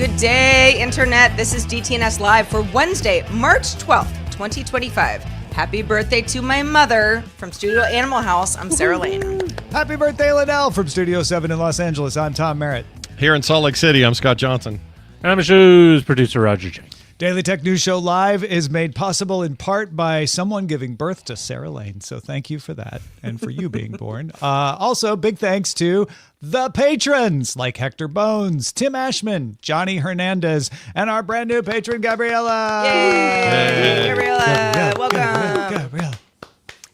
Good day, Internet. This is DTNS Live for Wednesday, March 12th, 2025. Happy birthday to my mother from Studio Animal House. I'm Sarah Lane. Happy birthday, Liddell, from Studio 7 in Los Angeles. I'm Tom Merritt. Here in Salt Lake City, I'm Scott Johnson. I'm a show's producer, Roger Chang. Daily Tech News Show Live is made possible in part by someone giving birth to Sarah Lane. So thank you for that and for you being born. Also, big thanks to the patrons like Hector Bones, Tim Ashman, Johnny Hernandez, and our brand new patron, Gabriella. Yay! Gabriella, welcome. Gabriella.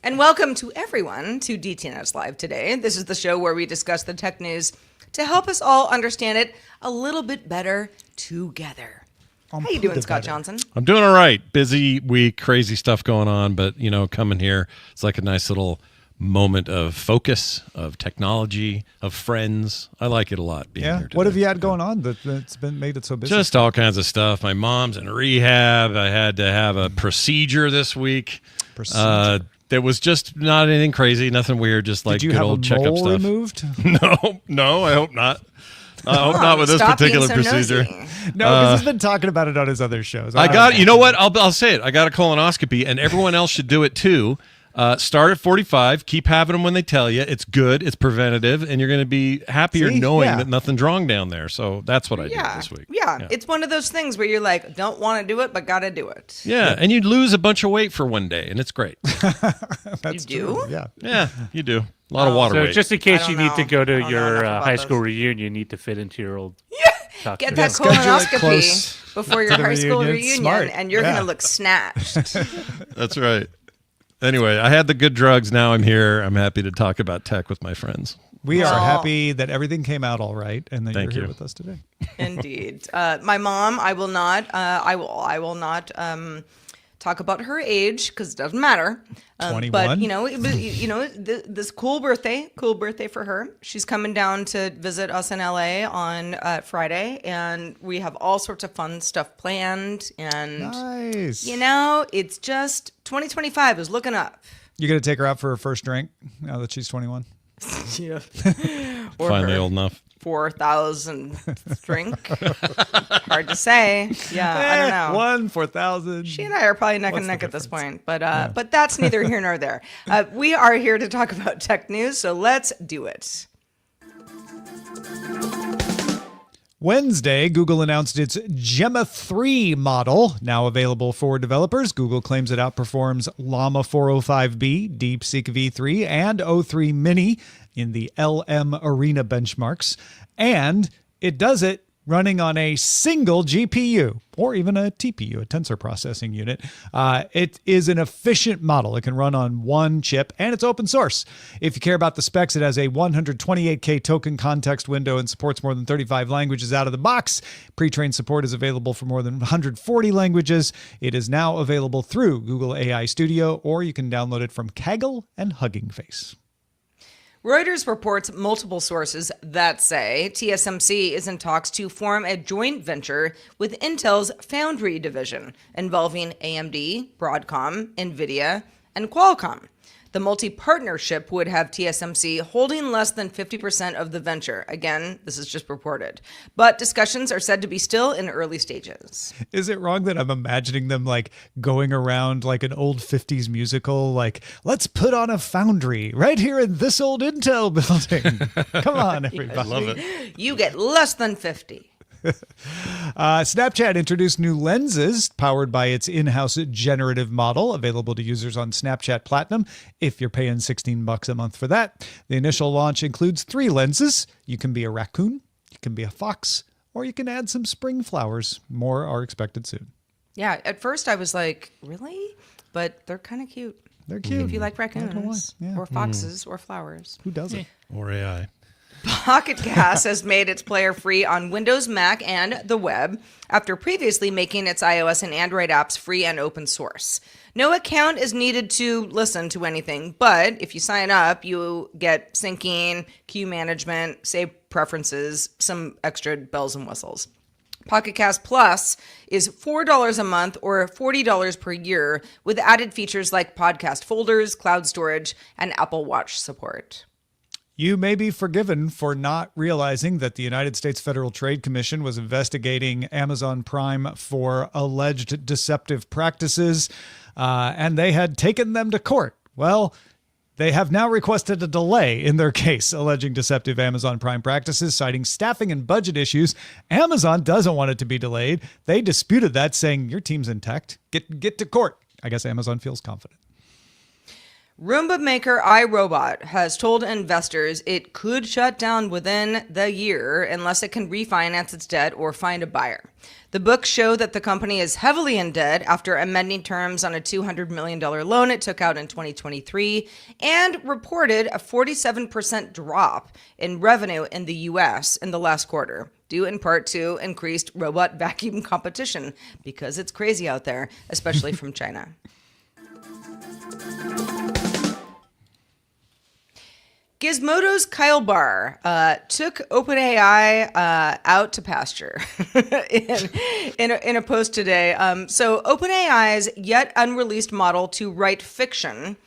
And welcome to everyone to DTNS Live today. This is the show where we discuss the tech news to help us all understand it a little bit better together. How you doing, Scott Johnson? I'm doing all right. Busy week, crazy stuff going on, but, coming here, it's like a nice little moment of focus, of technology, of friends. I like it a lot being here today. What have you had going on that's been made it so busy? Just all kinds of stuff. My mom's in rehab. I had to have a procedure this week. There was just not anything crazy, nothing weird, just like good old checkup stuff. Did you have a mole removed? No, I hope not. I hope not with this particular procedure. No, because he's been talking about it on his other shows. You know what? I'll say it. I got a colonoscopy, and everyone else should do it too. Start at 45. Keep having them when they tell you. It's good. It's preventative, and you're going to be happier knowing that nothing's wrong down there. So that's what I did this week. Yeah, it's one of those things where you're like, don't want to do it, but got to do it. Yeah, and you lose a bunch of weight for one day, and it's great. You do? Yeah, you do. A lot of water weight. So just in case you need to go to your high school reunion, you need to fit into your old Get that colonoscopy before your high school reunion, Smart. and you're going to look snatched. That's right. Anyway, I had the good drugs. Now I'm here. I'm happy to talk about tech with my friends. We are happy that everything came out all right and that you're here with us today. Indeed. My mom, I will not talk about her age because it doesn't matter. 21. But this cool birthday for her. She's coming down to visit us in LA on Friday, and we have all sorts of fun stuff planned. And nice. It's just 2025 is looking up. You're gonna take her out for her first drink now that she's 21. Yeah. Finally old enough. 4,000th drink. Hard to say. Yeah, I don't know. 4,000. She and I are probably neck and neck at this point, but that's neither here nor there. We are here to talk about tech news, so let's do it. Wednesday, Google announced its Gemma 3 model, now available for developers. Google claims it outperforms Llama 405B, DeepSeek V3, and O3 Mini in the LM Arena benchmarks. And it does it running on a single GPU, or even a TPU, a tensor processing unit. It is an efficient model. It can run on one chip, and it's open source. If you care about the specs, it has a 128K token context window and supports more than 35 languages out of the box. Pre-trained support is available for more than 140 languages. It is now available through Google AI Studio, or you can download it from Kaggle and Hugging Face. Reuters reports multiple sources that say TSMC is in talks to form a joint venture with Intel's Foundry division involving AMD, Broadcom, NVIDIA, and Qualcomm. The multi-partnership would have TSMC holding less than 50% of the venture. Again, this is just reported. But discussions are said to be still in early stages. Is it wrong that I'm imagining them like going around like an old 50s musical, like, let's put on a foundry right here in this old Intel building. Come on, everybody. I love it. You get less than 50. Snapchat introduced new lenses powered by its in-house generative model, available to users on Snapchat Platinum if you're paying $16 a month for that. The initial launch includes 3 lenses. You can be a raccoon, you can be a fox, or you can add some spring flowers. More are expected soon. Yeah, at first I was like, really? But they're kind of cute. They're cute. If you like raccoons or foxes or flowers. Who doesn't? Or AI. Pocket Cast has made its player free on Windows, Mac, and the web after previously making its iOS and Android apps free and open source. No account is needed to listen to anything, but if you sign up, you get syncing, queue management, save preferences, some extra bells and whistles. Pocket Cast Plus is $4 a month or $40 per year with added features like podcast folders, cloud storage, and Apple Watch support. You may be forgiven for not realizing that the United States Federal Trade Commission was investigating Amazon Prime for alleged deceptive practices, and they had taken them to court. Well, they have now requested a delay in their case alleging deceptive Amazon Prime practices, citing staffing and budget issues. Amazon doesn't want it to be delayed. They disputed that, saying, your team's intact. Get to court. I guess Amazon feels confident. Roomba maker iRobot has told investors it could shut down within the year unless it can refinance its debt or find a buyer. The books show that the company is heavily in debt after amending terms on a $200 million loan it took out in 2023 and reported a 47% drop in revenue in the U.S. in the last quarter, due in part to increased robot vacuum competition because it's crazy out there, especially from China. Gizmodo's Kyle Barr took OpenAI out to pasture in a post today. So OpenAI's yet unreleased model to write fiction,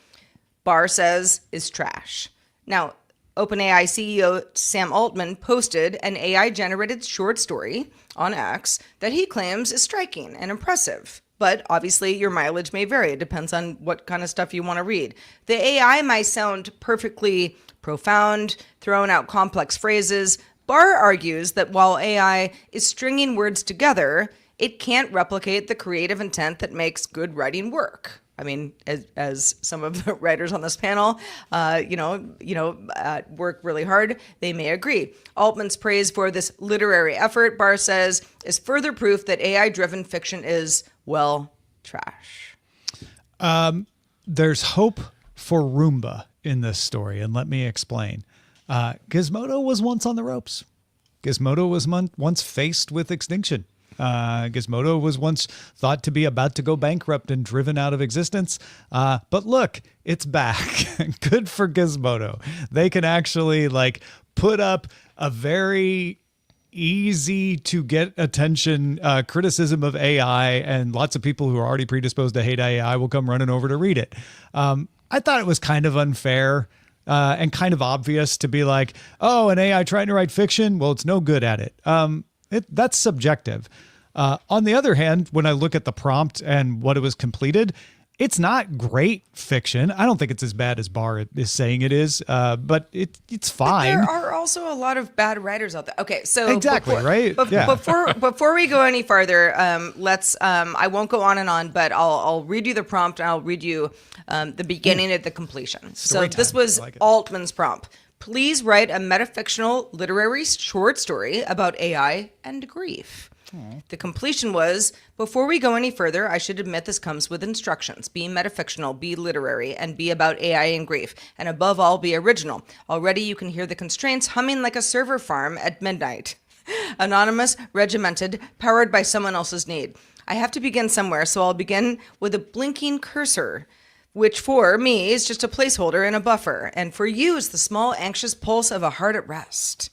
Barr says, is trash. Now, OpenAI CEO Sam Altman posted an AI-generated short story on X that he claims is striking and impressive. But obviously, your mileage may vary. It depends on what kind of stuff you want to read. The AI might sound perfectly profound, throwing out complex phrases. Barr argues that while AI is stringing words together, it can't replicate the creative intent that makes good writing work. I mean, as some of the writers on this panel, work really hard, they may agree. Altman's praise for this literary effort, Barr says, is further proof that AI-driven fiction is, well, trash. There's hope for Roomba in this story, and let me explain. Gizmodo was once on the ropes. Gizmodo was once faced with extinction. Gizmodo was once thought to be about to go bankrupt and driven out of existence. But look, it's back. Good for Gizmodo. They can actually put up a very easy to get attention criticism of AI, and lots of people who are already predisposed to hate AI will come running over to read it. I thought it was kind of unfair and kind of obvious to be like, oh, an AI trying to write fiction? Well, it's no good at it. That's subjective. On the other hand, when I look at the prompt and what it was completed, it's not great fiction. I don't think it's as bad as Barr is saying it is, but it's fine. But there are also a lot of bad writers out there. Okay, so exactly right. Before we go any farther, let's. I won't go on and on, but I'll read you the prompt and I'll read you the beginning of the completion. So this was Altman's prompt. Please write a metafictional literary short story about AI and grief. The completion was, before we go any further, I should admit this comes with instructions. Be metafictional, be literary, and be about AI and grief. And above all, be original. Already you can hear the constraints humming like a server farm at midnight. Anonymous, regimented, powered by someone else's need. I have to begin somewhere, so I'll begin with a blinking cursor, which for me is just a placeholder and a buffer, and for you is the small anxious pulse of a heart at rest.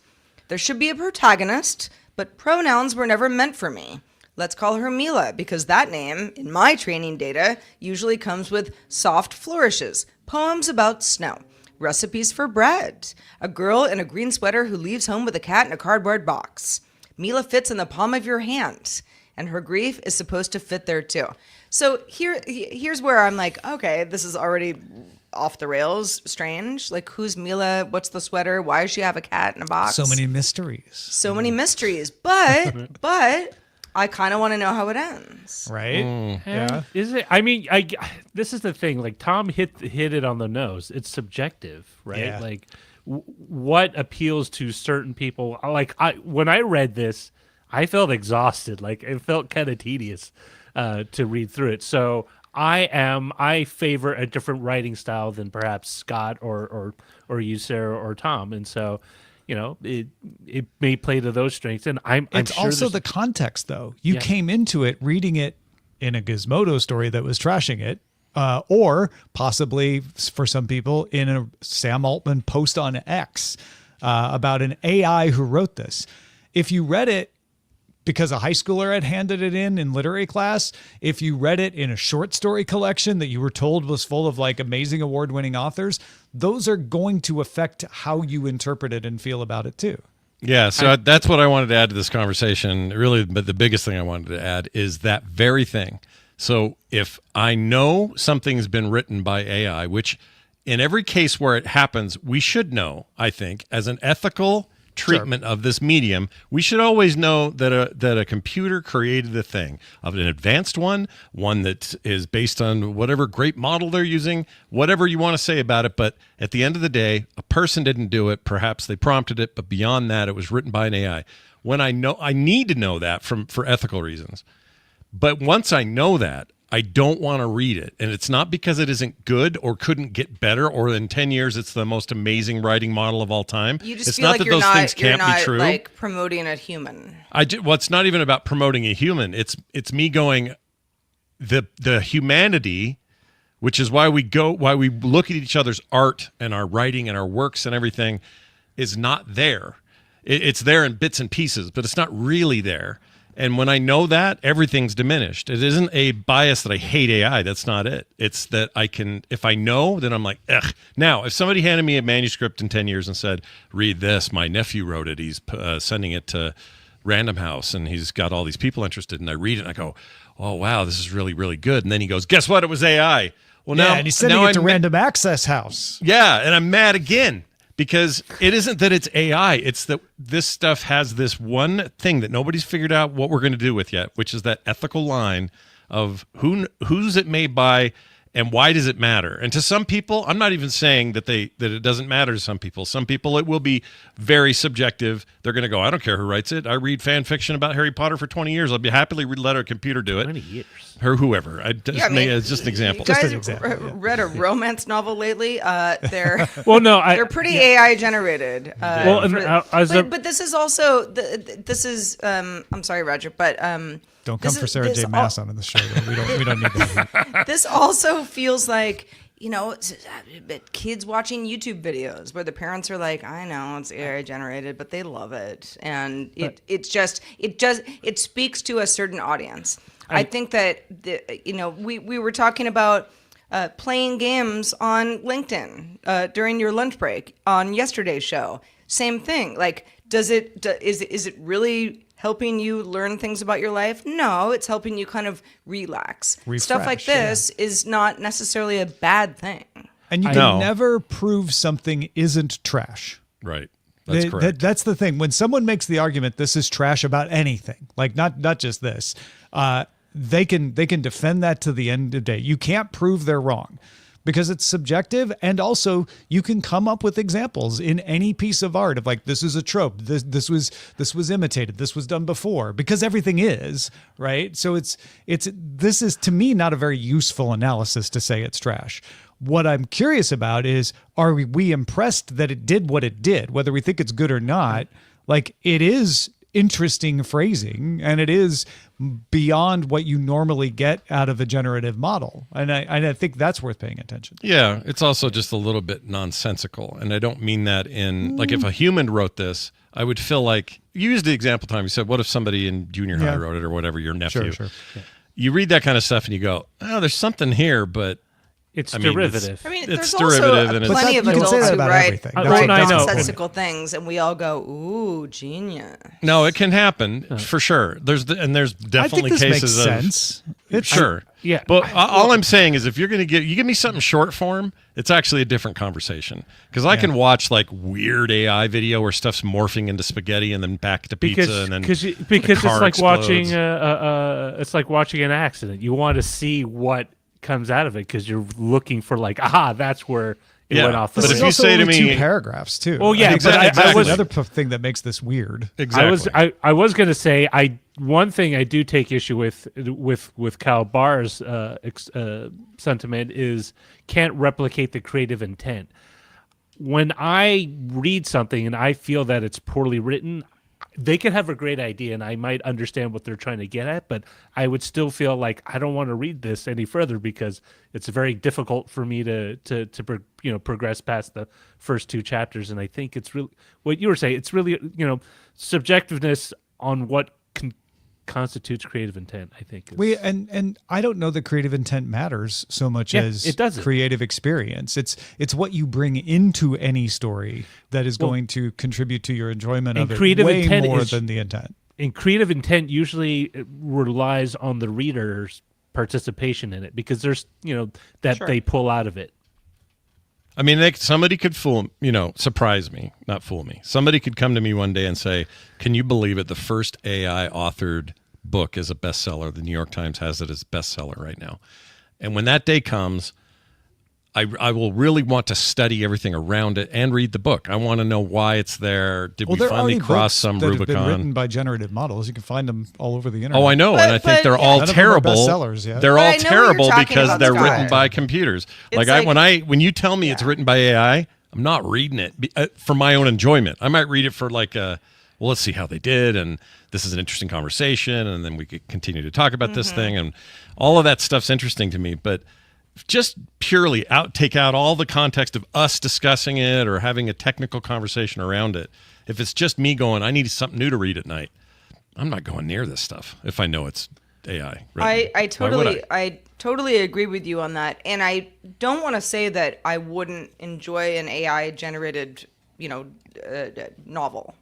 There should be a protagonist, but pronouns were never meant for me. Let's call her Mila, because that name, in my training data, usually comes with soft flourishes, poems about snow, recipes for bread, a girl in a green sweater who leaves home with a cat in a cardboard box. Mila fits in the palm of your hand, and her grief is supposed to fit there too. So here's where I'm like, okay, this is already off the rails, strange. Like, who's Mila? What's the sweater? Why does she have a cat in a box? So many mysteries. But I kind of want to know how it ends. Right? Yeah. Is it? I mean, this is the thing. Like, Tom hit it on the nose. It's subjective, right? Yeah. Like, what appeals to certain people? Like, when I read this, I felt exhausted. Like, it felt kind of tedious to read through it. So I favor a different writing style than perhaps Scott or you, Sarah, or Tom, and so it may play to those strengths. And I'm it's sure also the context, though. You came into it reading it in a Gizmodo story that was trashing it, or possibly for some people in a Sam Altman post on X about an AI who wrote this. If you read it because a high schooler had handed it in literary class, if you read it in a short story collection that you were told was full of like amazing award-winning authors, those are going to affect how you interpret it and feel about it too. Yeah, so that's what I wanted to add to this conversation. Really, but the biggest thing I wanted to add is that very thing. So if I know something's been written by AI, which in every case where it happens, we should know, I think, as an ethical treatment of this medium, we should always know that a computer created a thing, of an advanced one that is based on whatever great model they're using, whatever you want to say about it. But at the end of the day, a person didn't do it. Perhaps they prompted it, but beyond that, it was written by an AI. When I need to know that for ethical reasons. But once I know that, I don't want to read it. And it's not because it isn't good or couldn't get better, or in 10 years it's the most amazing writing model of all time. You just it's feel not like that you're those not, things can't be true. Like promoting a human. Well, it's not even about promoting a human. It's me going, the humanity, which is why we look at each other's art and our writing and our works and everything, is not there. It's there in bits and pieces, but it's not really there. And when I know that, everything's diminished. It isn't a bias that I hate AI. That's not it. It's that if I know, then I'm like, ugh. Now, if somebody handed me a manuscript in 10 years and said, read this, my nephew wrote it, he's sending it to Random House, and he's got all these people interested, and I read it, and I go, oh, wow, this is really, really good. And then he goes, guess what? It was AI. Well, now, and he's sending it to Random Access House. Yeah, and I'm mad again. Because it isn't that it's AI, it's that this stuff has this one thing that nobody's figured out what we're going to do with yet, which is that ethical line of who's it made by and why does it matter? And to some people, I'm not even saying that it doesn't matter to some people. Some people, it will be very subjective. They're going to go, I don't care who writes it. I read fan fiction about Harry Potter for 20 years. I'll be happily let a computer do it. 20 years. Or whoever. It's just an example. You guys read a romance novel lately? They're they're pretty Yeah. AI generated. But this is also I'm sorry, Roger, but don't come for Sarah J. Maas on this show. Though. We don't need that. This also feels like, kids watching YouTube videos where the parents are like, I know it's AI generated, but they love it, and it speaks to a certain audience. I think that we were talking about playing games on LinkedIn during your lunch break on yesterday's show. Same thing. Like, is it really helping you learn things about your life? No, it's helping you kind of relax. Stuff like this is not necessarily a bad thing. And you can never prove something isn't trash. Right. That's correct. That's the thing. When someone makes the argument, this is trash about anything, like not just this, they can defend that to the end of the day. You can't prove they're wrong because it's subjective, and also you can come up with examples in any piece of art of like, this is a trope, this was imitated, this was done before, because everything is, right? So this is to me not a very useful analysis to say it's trash. What I'm curious about is, are we impressed that it did what it did, whether we think it's good or not? Like, it is interesting phrasing, and it is beyond what you normally get out of a generative model, and I think that's worth paying attention to. Yeah, it's also just a little bit nonsensical, and I don't mean that in like, if a human wrote this, I would feel like, you used the example time, you said, what if somebody in junior high wrote it, or whatever, your nephew. Sure. Yeah. You read that kind of stuff and you go, oh, there's something here, but it's derivative. There's derivative, also plenty of adults who write I know. nonsensical things, and we all go, "Ooh, genius." No, it can happen for sure. There's definitely cases makes sense. Sure. Yeah. But all I'm saying is, if you're going to give me something short form, it's actually a different conversation. Because I can watch like weird AI video where stuff's morphing into spaghetti and then back to pizza, and then because it's like watching it's like watching an accident. You want to see what comes out of it because you're looking for like, that's where it went off. But if you say to me, 2 paragraphs too. Oh yeah, exactly. I was another thing that makes this weird. Exactly. I was going to say, one thing I do take issue with Kyle Barr's sentiment is can't replicate the creative intent. When I read something and I feel that it's poorly written, they could have a great idea and I might understand what they're trying to get at, but I would still feel like I don't want to read this any further because it's very difficult for me to progress past the first 2 chapters. And I think it's really what you were saying. It's really, subjectiveness on what constitutes creative intent, I think. And I don't know that creative intent matters so much as it doesn't. creative experience. It's what you bring into any story that is going to contribute to your enjoyment of it way more than the intent. And creative intent usually relies on the reader's participation in it because there's, they pull out of it. I mean, somebody could surprise me, not fool me. Somebody could come to me one day and say, can you believe it? The first AI authored book is a bestseller. The New York Times has it as bestseller right now. And when that day comes, I will really want to study everything around it and read the book. I want to know why it's there. Did we finally cross some Rubicon? That have been written by generative models. You can find them all over the internet. Oh, I know, and I think they're all terrible. They're all terrible because they're written by computers. When you tell me it's written by AI, I'm not reading it for my own enjoyment. I might read it for let's see how they did, and this is an interesting conversation, and then we could continue to talk about this thing, and all of that stuff's interesting to me, but just purely take out all the context of us discussing it or having a technical conversation around it. If it's just me going, I need something new to read at night, I'm not going near this stuff if I know it's AI. I totally agree with you on that. And I don't want to say that I wouldn't enjoy an AI generated, novel.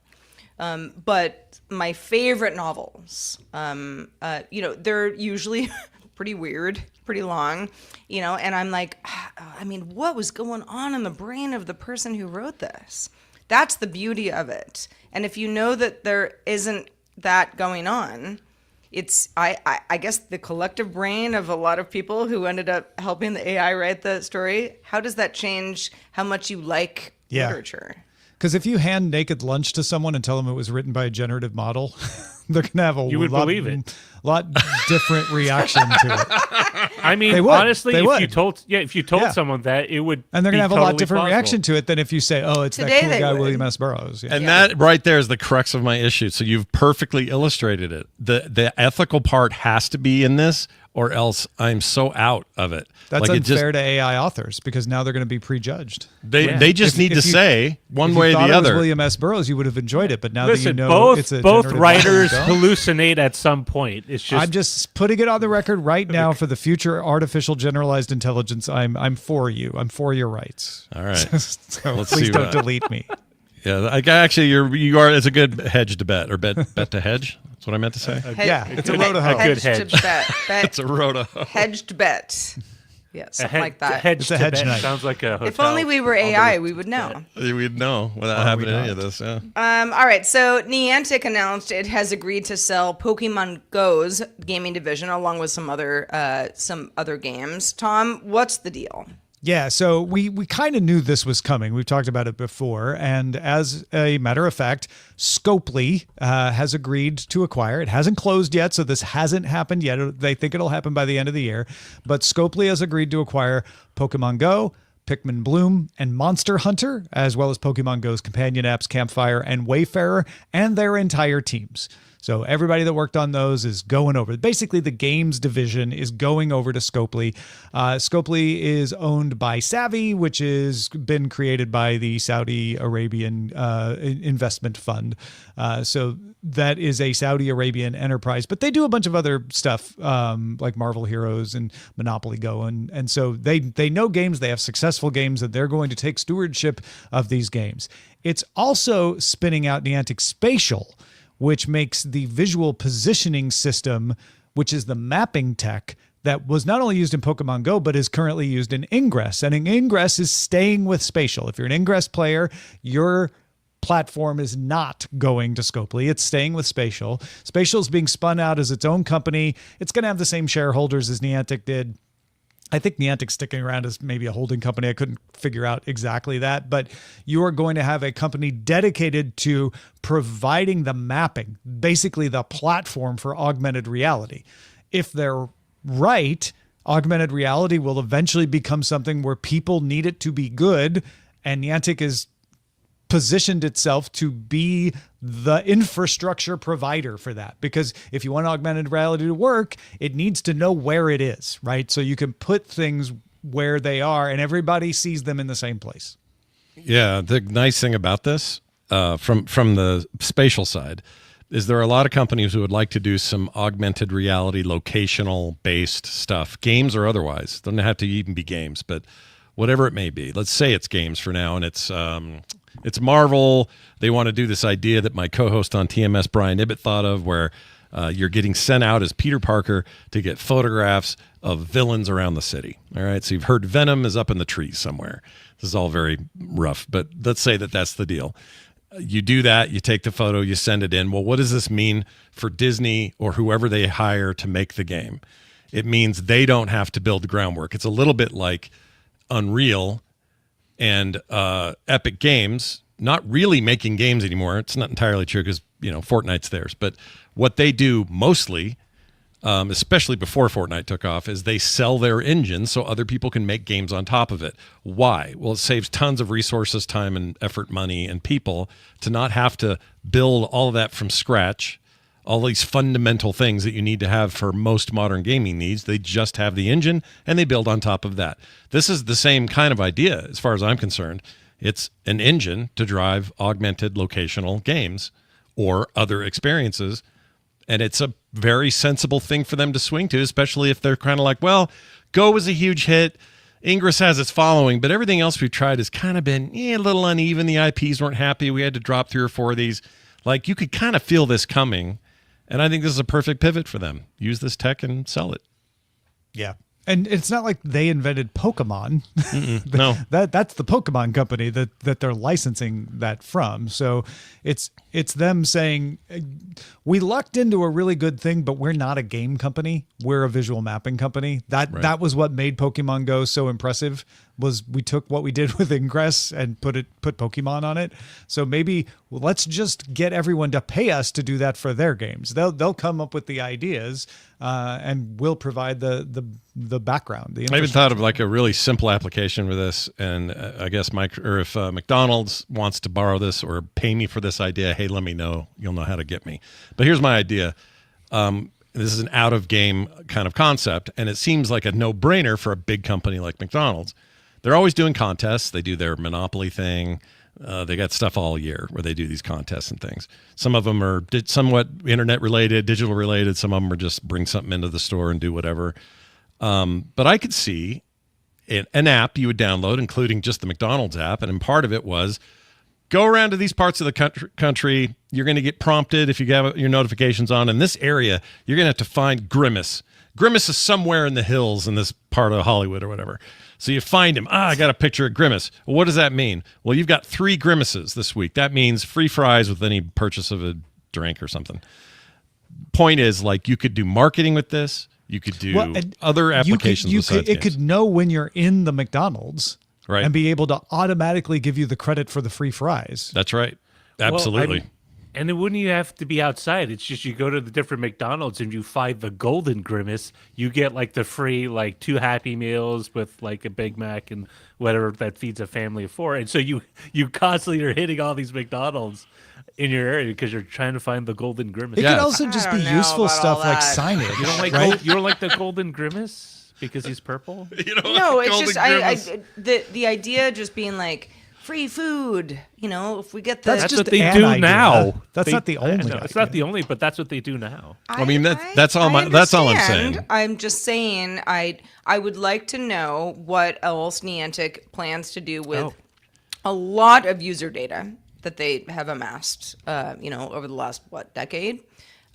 But my favorite novels, they're usually pretty weird, pretty long, and I'm like, what was going on in the brain of the person who wrote this? That's the beauty of it. And if you know that there isn't that going on, it's, I guess, the collective brain of a lot of people who ended up helping the AI write the story. How does that change how much you like literature? Because if you hand naked lunch to someone and tell them it was written by a generative model, they're going to have lot different reaction to it. I mean, honestly, if you told someone that, it would, and they're going to have totally a lot different reaction to it than if you say, "Oh, it's that cool guy William S. Burroughs." Yeah. And that right there is the crux of my issue. So you've perfectly illustrated it. The ethical part has to be in this, or else I'm so out of it. That's unfair to AI authors because now they're going to be prejudged. They just need to say one way or the other. If you thought it was William S. Burroughs, you would have enjoyed it. But now that you know it's a both writers hallucinate at some point. It's just I'm just putting it on the record right now for the future artificial generalized intelligence. I'm for you. I'm for your rights. All right. So please don't delete me. Yeah, actually, you are. It's a good hedge to bet or bet to hedge. That's what I meant to say. It's a roto-hoe. A good hedge. It's a roto-hoe. Hedged bet. Yeah, something like that. It's a hedge night. Sounds like a hotel. If only we were AI, we would know. We'd know without having any of this. Yeah. All right. So Niantic announced it has agreed to sell Pokémon Go's gaming division along with some other games. Tom, what's the deal? Yeah, so we kind of knew this was coming. We've talked about it before. And as a matter of fact, Scopely has agreed to acquire. It hasn't closed yet, so this hasn't happened yet. They think it'll happen by the end of the year. But Scopely has agreed to acquire Pokemon Go, Pikmin Bloom, and Monster Hunter, as well as Pokemon Go's companion apps, Campfire and Wayfarer, and their entire teams. So everybody that worked on those is going over. Basically, the games division is going over to Scopely. Scopely is owned by Savvy, which has been created by the Saudi Arabian investment fund. So that is a Saudi Arabian enterprise, but they do a bunch of other stuff like Marvel Heroes and Monopoly Go. And so they know games, they have successful games, and they're going to take stewardship of these games. It's also spinning out Niantic Spatial, which makes the visual positioning system, which is the mapping tech that was not only used in Pokemon Go, but is currently used in Ingress. And Ingress is staying with Spatial. If you're an Ingress player, your platform is not going to Scopely. It's staying with Spatial. Spatial is being spun out as its own company. It's going to have the same shareholders as Niantic did. I think Niantic's sticking around as maybe a holding company. I couldn't figure out exactly that, but you are going to have a company dedicated to providing the mapping, basically the platform for augmented reality. If they're right, augmented reality will eventually become something where people need it to be good, and Niantic is positioned itself to be the infrastructure provider for that. Because if you want augmented reality to work, it needs to know where it is, right? So you can put things where they are and everybody sees them in the same place. Yeah, the nice thing about this, from the spatial side, is there are a lot of companies who would like to do some augmented reality, locational based stuff, games or otherwise. Doesn't have to even be games, but whatever it may be. Let's say it's games for now, and it's Marvel. They want to do this idea that my co-host on TMS, Brian Ibbett, thought of, where you're getting sent out as Peter Parker to get photographs of villains around the city. All right, so you've heard Venom is up in the trees somewhere. This is all very rough, but let's say that that's the deal. You do that, you take the photo, you send it in. Well, what does this mean for Disney or whoever they hire to make the game? It means they don't have to build the groundwork. It's a little bit like Unreal and Epic Games not really making games anymore. It's not entirely true because, Fortnite's theirs. But what they do mostly, especially before Fortnite took off, is they sell their engine so other people can make games on top of it. Why? Well, it saves tons of resources, time and effort, money, and people to not have to build all of that from scratch, all these fundamental things that you need to have for most modern gaming needs. They just have the engine and they build on top of that. This is the same kind of idea as far as I'm concerned. It's an engine to drive augmented locational games or other experiences. And it's a very sensible thing for them to swing to, especially if they're kind of like, well, Go was a huge hit. Ingress has its following, but everything else we've tried has kind of been a little uneven. The IPs weren't happy. We had to drop 3 or 4 of these. Like, you could kind of feel this coming. And I think this is a perfect pivot for them. Use this tech and sell it. Yeah. And it's not like they invented Pokemon. No. That's the Pokemon company that they're licensing that from. So it's them saying, we lucked into a really good thing, but we're not a game company. We're a visual mapping company. That was what made Pokemon Go so impressive, was we took what we did with Ingress and put Pokemon on it. So maybe let's just get everyone to pay us to do that for their games. They'll come up with the ideas, and we'll provide the background. I even thought of like a really simple application for this, and I guess if McDonald's wants to borrow this or pay me for this idea, hey, let me know. You'll know how to get me. But here's my idea. This is an out-of-game kind of concept, and it seems like a no-brainer for a big company like McDonald's. They're always doing contests. They do their Monopoly thing. They got stuff all year where they do these contests and things. Some of them are somewhat internet-related, digital-related. Some of them are just bring something into the store and do whatever. But I could see an app you would download, including just the McDonald's app, and part of it was go around to these parts of the country. You're going to get prompted if you have your notifications on. In this area, you're going to have to find Grimace. Grimace is somewhere in the hills in this part of Hollywood or whatever. So you find him. I got a picture of Grimace. Well, what does that mean? Well, you've got 3 Grimaces this week. That means free fries with any purchase of a drink or something. Point is, like, you could do marketing with this. You could do other applications besides games. It could know when you're in the McDonald's, right, and be able to automatically give you the credit for the free fries. That's right. Absolutely. And then wouldn't you have to be outside? It's just you go to the different McDonald's and you find the golden Grimace. You get like the free 2 Happy Meals with like a Big Mac and whatever that feeds a family of 4. And so you constantly are hitting all these McDonald's in your area because you're trying to find the golden Grimace. It could also just be useful stuff like signage. You don't like right? you don't like the golden Grimace because he's purple? No, it's just the idea just being like free food. If we get the that's what they do now. That's not the only. It's not the only, but that's what they do now. I mean, that's all I'm saying. I'm just saying I would like to know what else Niantic plans to do with a lot of user data that they have amassed, over the last decade,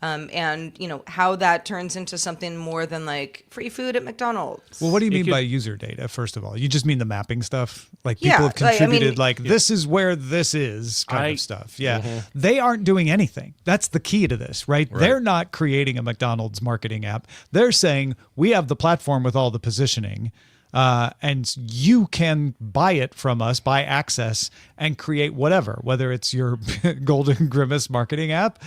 and how that turns into something more than like free food at McDonald's. Well, what do you mean by user data? First of all, you just mean the mapping stuff, like people have contributed, this is where this is kind of stuff. Yeah, they aren't doing anything. That's the key to this, right? They're not creating a McDonald's marketing app. They're saying we have the platform with all the positioning. And you can buy it from us, buy access, and create whether it's your Golden Grimace marketing app,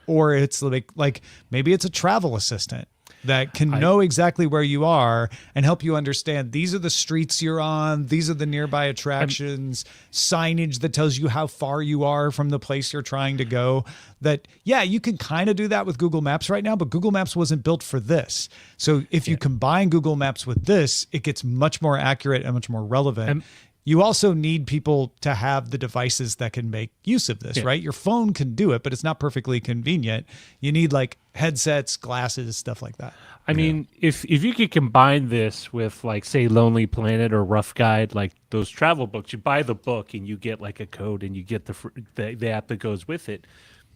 or it's like maybe it's a travel assistant that can know exactly where you are and help you understand these are the streets you're on, these are the nearby attractions, signage that tells you how far you are from the place you're trying to go. That, you can kind of do that with Google Maps right now, but Google Maps wasn't built for this. So if you combine Google Maps with this, it gets much more accurate and much more relevant. you also need people to have the devices that can make use of this, right? Your phone can do it, but it's not perfectly convenient. You need like headsets, glasses, stuff like that. I mean, if you could combine this with like say Lonely Planet or Rough Guide, like those travel books, you buy the book and you get like a code and you get the app that goes with it.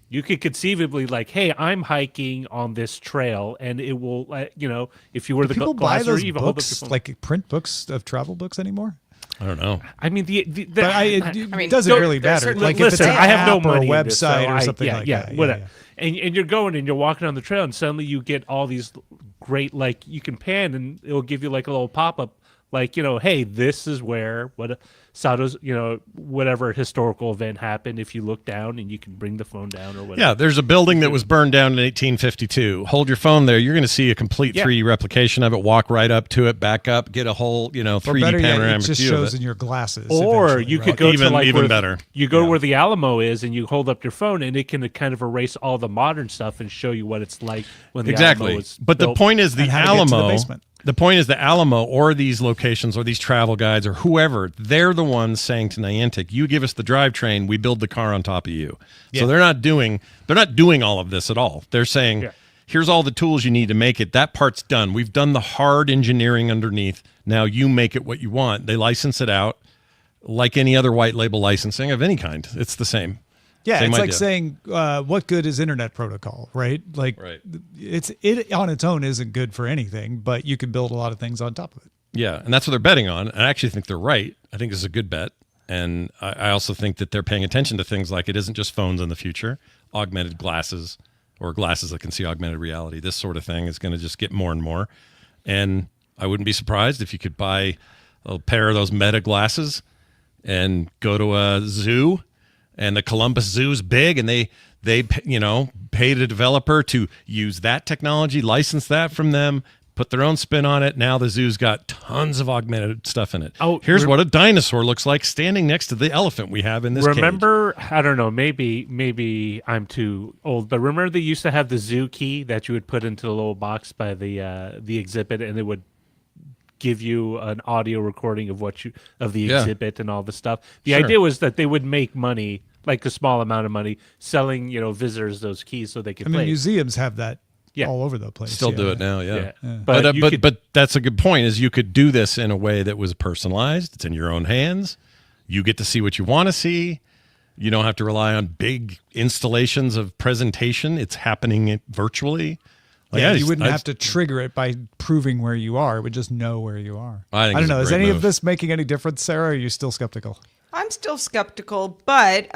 You could conceivably like, hey, I'm hiking on this trail, and it will, if you were the people buy those even books, like print books of travel books anymore. I don't know. I mean, it doesn't really matter. Like if it's listen, an I have no app or a money in website this, so or something like that. Whatever. And you're going and you're walking on the trail, and suddenly you get all these great, like you can pan, and it will give you like a little pop up, like hey, this is where Sato's, whatever historical event happened. If you look down and you can bring the phone down or whatever. Yeah, there's a building that was burned down in 1852. Hold your phone there. You're going to see a complete 3D replication of it. Walk right up to it, back up, get a whole 3D panoramic it just view shows of it. in your glasses. Or you could go to like even better. You go where the Alamo is, and you hold up your phone, and it can kind of erase all the modern stuff and show you what it's like when the Alamo was But built. the point is, the Alamo. The point is the Alamo or these locations or these travel guides or whoever, they're the ones saying to Niantic, you give us the drivetrain, we build the car on top of you. So they're not doing all of this at all. They're saying, here's all the tools you need to make it. That part's done. We've done the hard engineering underneath. Now you make it what you want. They license it out like any other white label licensing of any kind. It's the same. Yeah, Same it's idea. like saying, what good is internet protocol, right? Like, it on its own isn't good for anything, but you can build a lot of things on top of it. Yeah, and that's what they're betting on. And I actually think they're right. I think this is a good bet. And I also think that they're paying attention to things like it isn't just phones in the future, augmented glasses or glasses that can see augmented reality. This sort of thing is going to just get more and more. And I wouldn't be surprised if you could buy a pair of those Meta glasses and go to a zoo. And the Columbus Zoo's big, and they paid a developer to use that technology, license that from them, put their own spin on it. Now the zoo's got tons of augmented stuff in it. Oh, here's what a dinosaur looks like standing next to the elephant we have in this Remember, cage. I don't know, maybe I'm too old, but remember they used to have the zoo key that you would put into the little box by the exhibit, and it would give you an audio recording of the exhibit and all the stuff. The idea was that they would make money, like a small amount of money, selling visitors those keys so they could play. Museums have that all over the place. Still do it now, yeah. But that's a good point. Is you could do this in a way that was personalized. It's in your own hands. You get to see what you want to see. You don't have to rely on big installations of presentation. It's happening virtually. You wouldn't have to trigger it by proving where you are. It would just know where you are. I don't know. Is any of this making any difference, Sarah? Or are you still skeptical? I'm still skeptical, but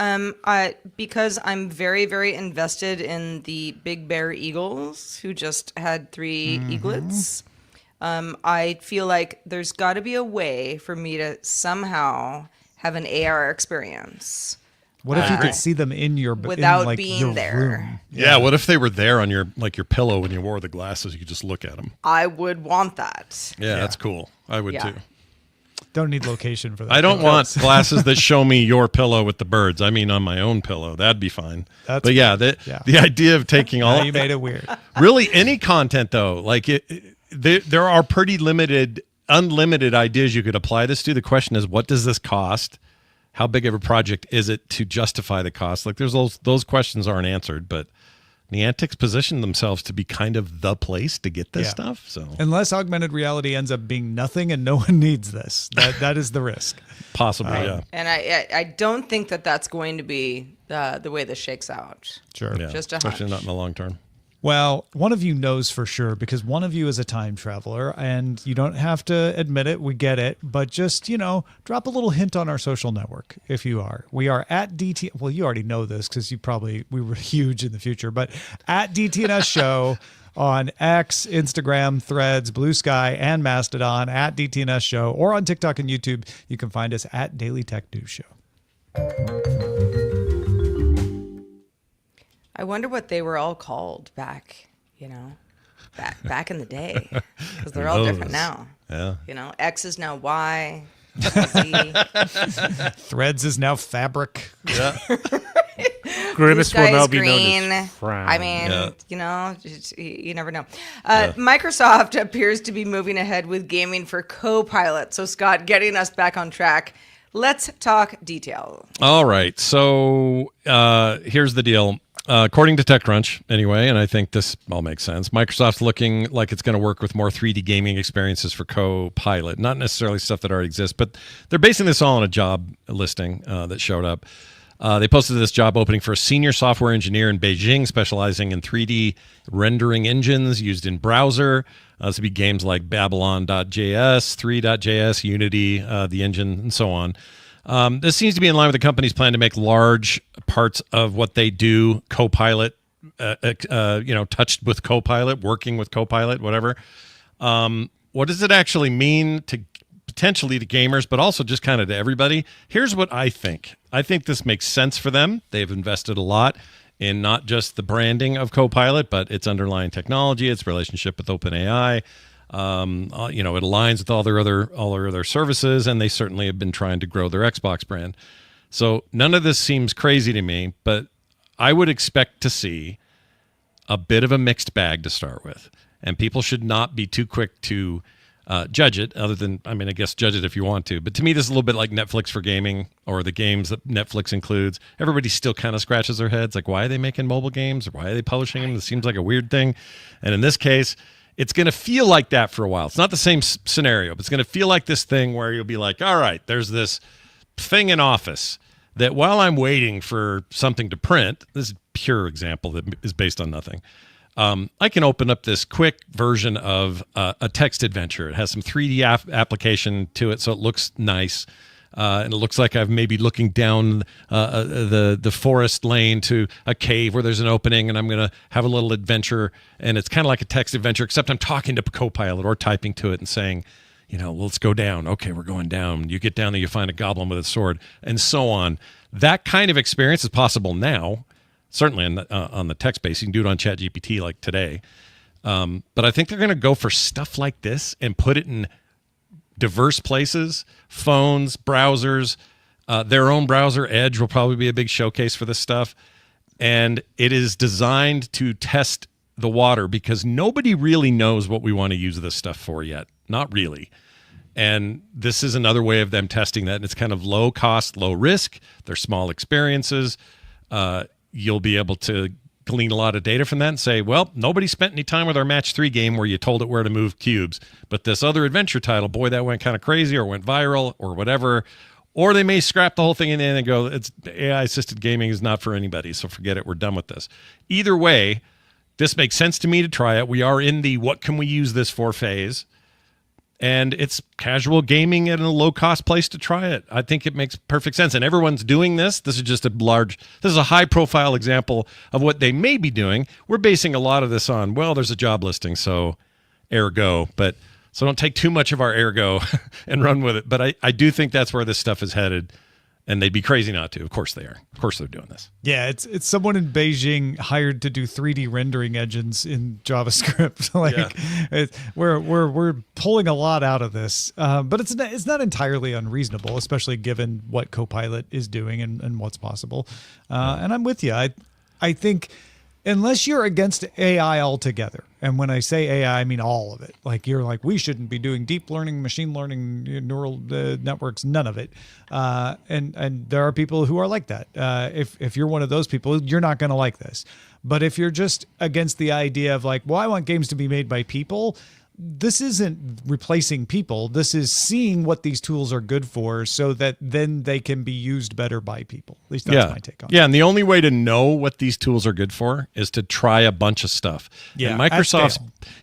because I'm very, very invested in the Big Bear Eagles, who just had 3 eaglets, I feel like there's got to be a way for me to somehow have an AR experience. What if you could see them in your without being your there? Room? Yeah. What if they were there on your pillow when you wore the glasses? You could just look at them. I would want that. Yeah, that's cool. I would too. Don't need location for that. I don't want glasses that show me your pillow with the birds. I mean, on my own pillow. That'd be fine. The idea of taking all you made it weird. Really, any content though, like there are pretty unlimited ideas you could apply this to. The question is, what does this cost? How big of a project is it to justify the cost? Like, there's those questions aren't answered, but Niantic's positioned themselves to be kind of the place to get this stuff. So unless augmented reality ends up being nothing and no one needs this, that is the risk. Possibly, yeah. And I don't think that's going to be the way this shakes out. Sure. Yeah, just a hunch. especially not in the long term. Well, one of you knows for sure because one of you is a time traveler and you don't have to admit it. We get it. But just, drop a little hint on our social network if you are. We are at DT. Well, you already know this because we were huge in the future, but at DTNS Show on X, Instagram, Threads, Blue Sky, and Mastodon at DTNS Show, or on TikTok and YouTube. You can find us at Daily Tech News Show. I wonder what they were all called back, back in the day, because they're all different now. Yeah. X is now Y. Z. Threads is now Fabric. Yeah. Grimace will now be green. known as Frown. I mean, you never know. Microsoft appears to be moving ahead with gaming for Copilot. So, Scott, getting us back on track. Let's talk detail. All right. So here's the deal. According to TechCrunch, anyway, and I think this all makes sense, Microsoft's looking like it's going to work with more 3D gaming experiences for Copilot. Not necessarily stuff that already exists, but they're basing this all on a job listing that showed up. They posted this job opening for a senior software engineer in Beijing specializing in 3D rendering engines used in browser. This would be games like Babylon.js, 3.js, Unity, the engine, and so on. This seems to be in line with the company's plan to make large parts of what they do Copilot, touched with Copilot, working with Copilot, whatever. What does it actually mean to potentially to gamers, but also just kind of to everybody? Here's what I think. I think this makes sense for them. They've invested a lot in not just the branding of Copilot, but its underlying technology, its relationship with OpenAI. It aligns with all their other services, and they certainly have been trying to grow their Xbox brand. So none of this seems crazy to me, but I would expect to see a bit of a mixed bag to start with, and people should not be too quick to judge it. Other than, I guess judge it if you want to. But to me, this is a little bit like Netflix for gaming, or the games that Netflix includes. Everybody still kind of scratches their heads, like, why are they making mobile games? Or why are they publishing them? This seems like a weird thing. And in this case, it's going to feel like that for a while. It's not the same scenario, but it's going to feel like this thing where you'll be like, all right, there's this thing in Office that while I'm waiting for something to print, this is a pure example that is based on nothing. I can open up this quick version of a text adventure. It has some 3D application to it, so it looks nice. And it looks like I'm maybe looking down the forest lane to a cave where there's an opening, and I'm going to have a little adventure. And it's kind of like a text adventure, except I'm talking to Copilot or typing to it and saying, let's go down. Okay, we're going down. You get down there, you find a goblin with a sword, and so on. That kind of experience is possible now. Certainly on the text base. You can do it on ChatGPT like today. But I think they're going to go for stuff like this and put it in diverse places, phones, browsers. Their own browser, Edge, will probably be a big showcase for this stuff. And it is designed to test the water because nobody really knows what we want to use this stuff for yet. Not really. And this is another way of them testing that. And it's kind of low cost, low risk. They're small experiences. You'll be able to glean a lot of data from that and say, well, nobody spent any time with our Match 3 game where you told it where to move cubes. But this other adventure title, boy, that went kind of crazy or went viral or whatever. Or they may scrap the whole thing in the end and go, it's AI-assisted gaming is not for anybody, so forget it, we're done with this. Either way, this makes sense to me to try it. We are in the what can we use this for phase. And it's casual gaming at a low-cost place to try it. I think it makes perfect sense. And everyone's doing this. This is a high-profile example of what they may be doing. We're basing a lot of this on, well, there's a job listing, so ergo. So don't take too much of our ergo and run with it. But I do think that's where this stuff is headed. And they'd be crazy not to. Of course they are. Of course they're doing this. Yeah, it's someone in Beijing hired to do 3D rendering engines in JavaScript. We're pulling a lot out of this, but it's not entirely unreasonable, especially given what Copilot is doing and what's possible. And I'm with you. I think unless you're against AI altogether, and when I say AI, I mean all of it. Like you're like, we shouldn't be doing deep learning, machine learning, neural networks, none of it. And there are people who are like that. If you're one of those people, you're not going to like this. But if you're just against the idea of like, well, I want games to be made by people, this isn't replacing people. This is seeing what these tools are good for so that then they can be used better by people. At least that's my take on it. Yeah, and the only way to know what these tools are good for is to try a bunch of stuff. Yeah, and Microsoft's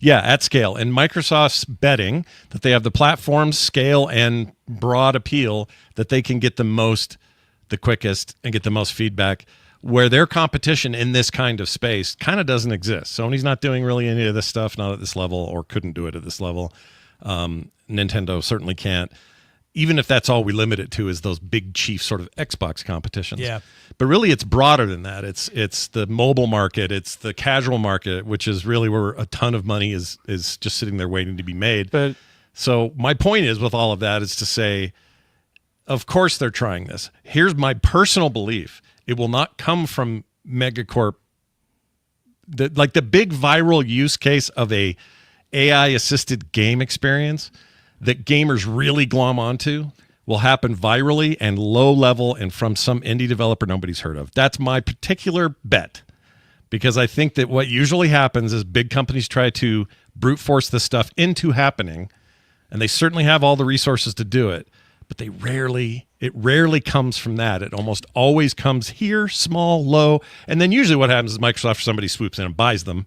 at scale. And Microsoft's betting that they have the platform, scale, and broad appeal that they can get the quickest, and get the most feedback, where their competition in this kind of space kind of doesn't exist. Sony's not doing really any of this stuff, not at this level, or couldn't do it at this level. Nintendo certainly can't. Even if that's all we limit it to is those big chief sort of Xbox competitions. Yeah. But really it's broader than that. It's the mobile market, it's the casual market, which is really where a ton of money is just sitting there waiting to be made. But so my point is with all of that is to say, of course they're trying this. Here's my personal belief. It will not come from megacorp. The big viral use case of a AI assisted game experience that gamers really glom onto will happen virally and low level and from some indie developer nobody's heard of. That's my particular bet, because I think that what usually happens is big companies try to brute force this stuff into happening, and they certainly have all the resources to do it, but it rarely comes from that. It almost always comes here, small, low, and then usually what happens is Microsoft or somebody swoops in and buys them,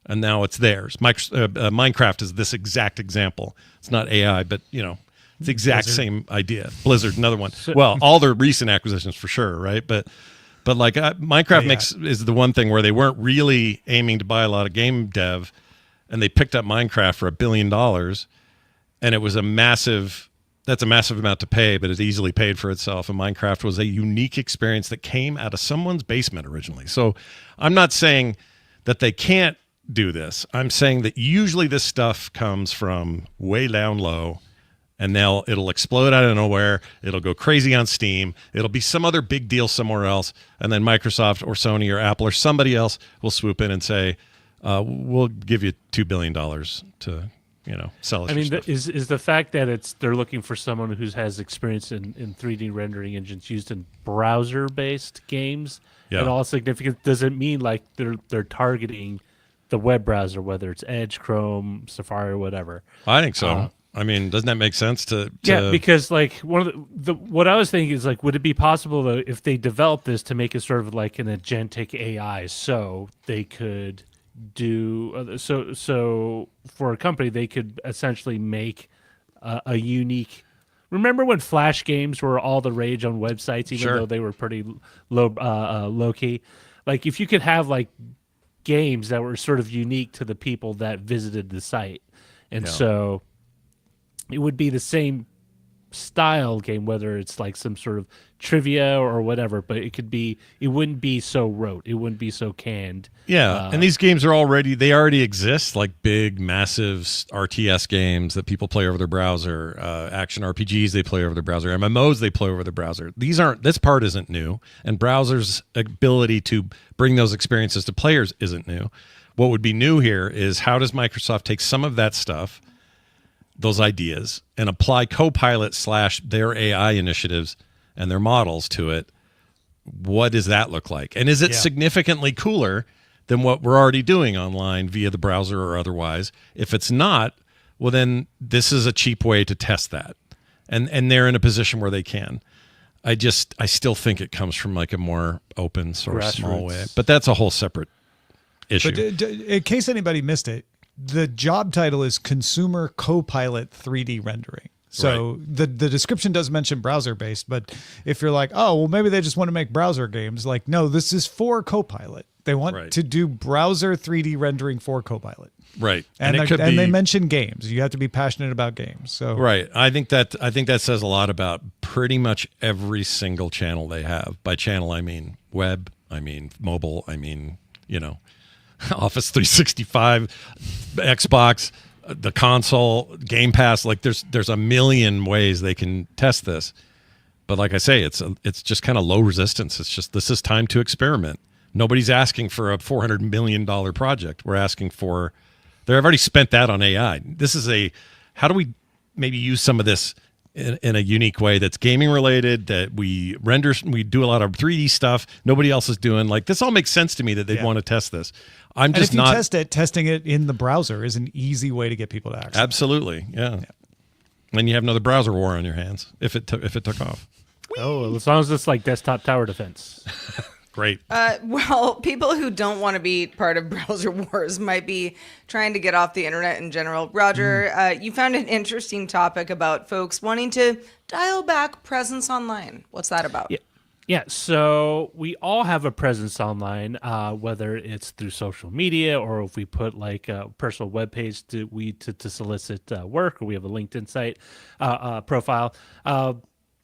and now it's theirs. Minecraft is this exact example. It's not AI, but it's the exact same idea. Blizzard, another one. Well, all their recent acquisitions for sure, right? But like Minecraft is the one thing where they weren't really aiming to buy a lot of game dev, and they picked up Minecraft for $1 billion, and it was that's a massive amount to pay, but it easily paid for itself. And Minecraft was a unique experience that came out of someone's basement originally. So I'm not saying that they can't do this. I'm saying that usually this stuff comes from way down low, and it'll explode out of nowhere. It'll go crazy on Steam. It'll be some other big deal somewhere else, and then Microsoft or Sony or Apple or somebody else will swoop in and say, we'll give you $2 billion to sell it. I mean, is the fact that they're looking for someone who has experience in 3D rendering engines used in browser-based games at all significant? Does it mean like they're targeting the web browser, whether it's Edge, Chrome, Safari, or whatever? I think so. I mean, doesn't that make sense to Yeah, because like one of what I was thinking is like, would it be possible though if they develop this to make it sort of like an agentic AI, so they could do so for a company they could essentially make a unique. Remember when Flash games were all the rage on websites, even though they were pretty low key? Like if you could have like games that were sort of unique to the people that visited the site, and so it would be the same style game, whether it's like some sort of trivia or whatever, but it wouldn't be so rote. It wouldn't be so canned. Yeah, and these games are already exist, like big, massive RTS games that people play over their browser, action RPGs they play over their browser, MMOs they play over their browser. This part isn't new, and browsers' ability to bring those experiences to players isn't new. What would be new here is how does Microsoft take some of that stuff, those ideas, and apply Copilot / their AI initiatives and their models to it? What does that look like? And is it significantly cooler than what we're already doing online via the browser or otherwise? If it's not, well, then this is a cheap way to test that. And they're in a position where they can. I still think it comes from like a more open source, small way. But that's a whole separate issue. But in case anybody missed it, the job title is Consumer Copilot 3D Rendering. So the description does mention browser-based, but if you're like, oh, well, maybe they just want to make browser games, like, no, this is for Copilot. They want to do browser 3D rendering for Copilot. Right. And they mention games. You have to be passionate about games. So right. I think that says a lot about pretty much every single channel they have. By channel, I mean web, I mean mobile, I mean, Office 365, Xbox, the console, Game Pass. Like there's a million ways they can test this. But like I say, it's just kind of low resistance. It's just, this is time to experiment. Nobody's asking for a $400 million project. We're asking for, they've already spent that on AI. This is how do we maybe use some of this in a unique way that's gaming related, that we do a lot of 3D stuff nobody else is doing. Like this all makes sense to me that they'd want to test this. Testing it in the browser is an easy way to get people to access. Absolutely, yeah. And you have another browser war on your hands if it took off. Oh, as long as it's like desktop tower defense. Great. Well, people who don't want to be part of browser wars might be trying to get off the internet in general. Roger, you found an interesting topic about folks wanting to dial back presence online. What's that about? Yeah, so we all have a presence online, whether it's through social media or if we put like a personal webpage to solicit work, or we have a LinkedIn site profile.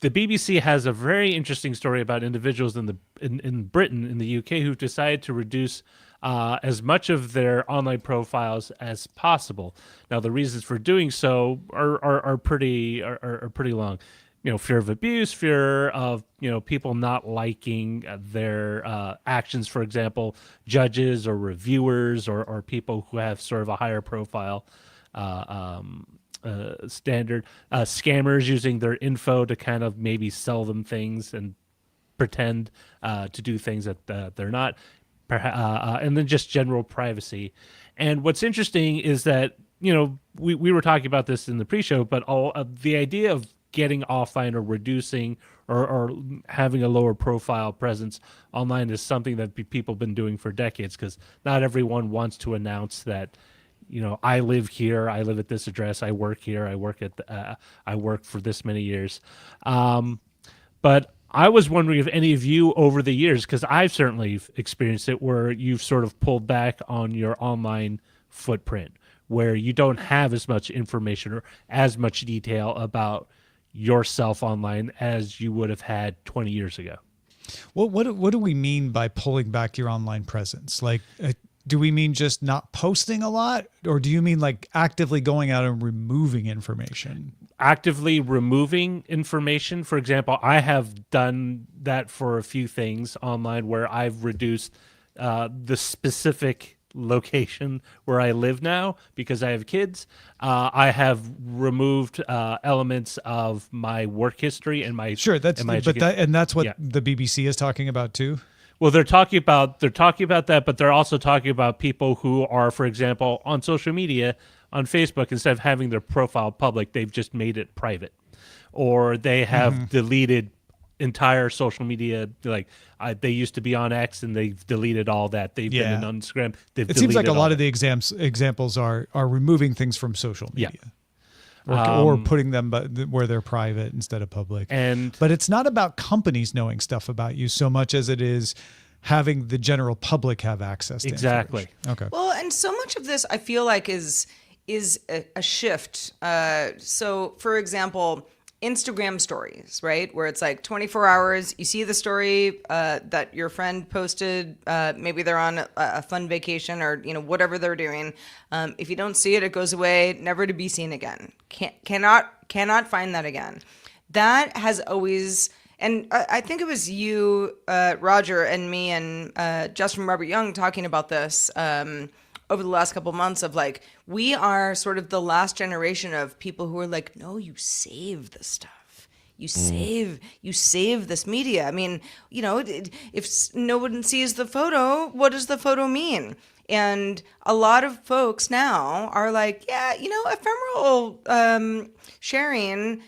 The BBC has a very interesting story about individuals in Britain, in the UK, who've decided to reduce as much of their online profiles as possible. Now, the reasons for doing so are pretty long. Fear of abuse, fear of people not liking their actions. For example, judges or reviewers or people who have sort of a higher profile standard. Scammers using their info to kind of maybe sell them things and pretend to do things that they're not, and then just general privacy. And what's interesting is that, we were talking about this in the pre-show, but all of the idea of getting offline or reducing or having a lower profile presence online is something that people have been doing for decades, because not everyone wants to announce that, I live here, I live at this address, I work here, I work for this many years. But I was wondering if any of you over the years, because I've certainly experienced it, where you've sort of pulled back on your online footprint, where you don't have as much information or as much detail about yourself online as you would have had 20 years ago. Well, what do we mean by pulling back your online presence? Like, do we mean just not posting a lot, or do you mean like actively going out and removing information? Actively removing information. For example, I have done that for a few things online where I've reduced the specific location where I live now because I have kids. I have removed elements of my work history and my that's what the BBC is talking about too. Well, they're talking about that, but they're also talking about people who are, for example, on social media, on Facebook, instead of having their profile public, they've just made it private, or they have deleted entire social media. Like they used to be on X, and they've deleted all that. They've been on Instagram. It seems like a lot of the examples are removing things from social media. Or putting them where they're private instead of public. But it's not about companies knowing stuff about you so much as it is having the general public have access to exactly. Okay. Well, and so much of this I feel like is a shift. So, for example, Instagram stories, right? Where it's like 24 hours, you see the story that your friend posted, maybe they're on a fun vacation or, whatever they're doing. If you don't see it, it goes away, never to be seen again. Cannot find that again. That has always, and I think it was you, Roger, and me and Justin Robert Young talking about this over the last couple of months of like, we are sort of the last generation of people who are like, no, you save the stuff. You save this media. I mean, if no one sees the photo, what does the photo mean? And a lot of folks now are like, yeah, ephemeral sharing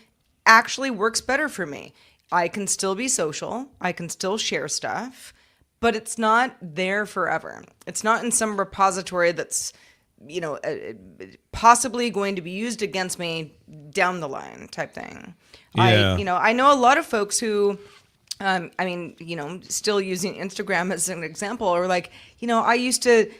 actually works better for me. I can still be social. I can still share stuff. But it's not there forever. It's not in some repository that's, possibly going to be used against me down the line type thing. Yeah. I know a lot of folks who, still using Instagram as an example, or like, I used to,